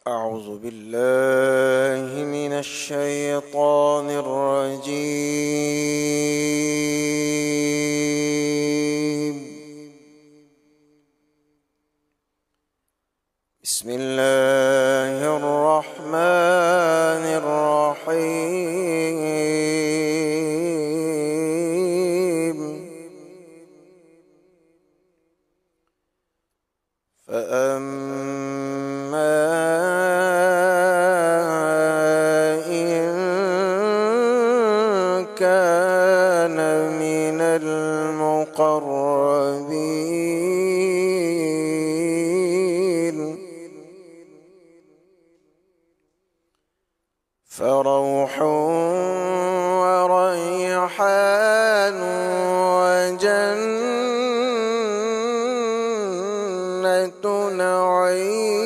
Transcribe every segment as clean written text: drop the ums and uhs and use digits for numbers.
أعوذ بالله من الشيطان الرجيم. بسم الله الرحمن الرحيم. فأما إن كان من المقربين فروح وريحان وجنة نعيم.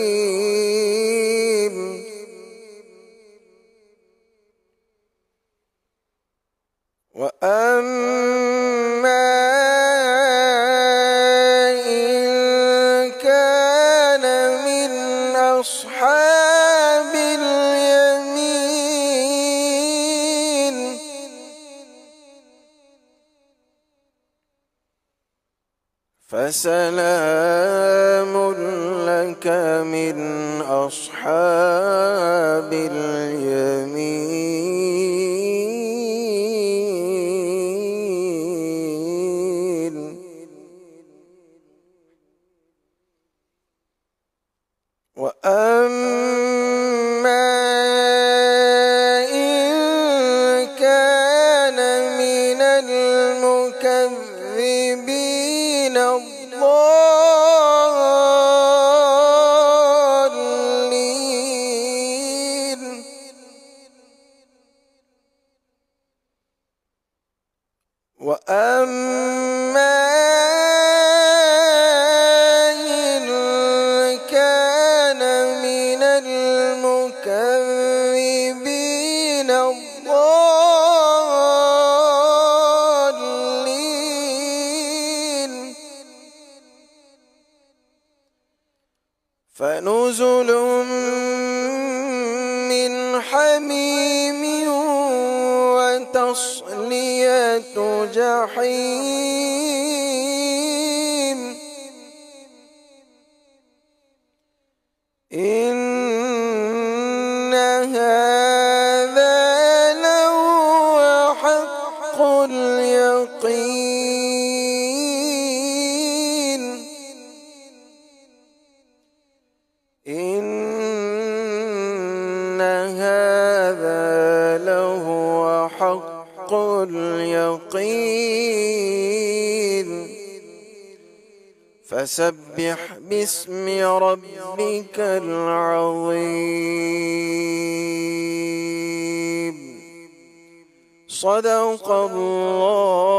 وأما إن كان من أصحاب اليمين فسلام لك من أصحاب اليمين. وأما إن كان من المكذبين الضالين وأما إن كان من المكذبين الضالين فنزل من حميم وتصلية جحيم. إن هذا لهو حق اليقين. إن هذا لهو حق اليقين. فسبح باسم ربك العظيم. صدق الله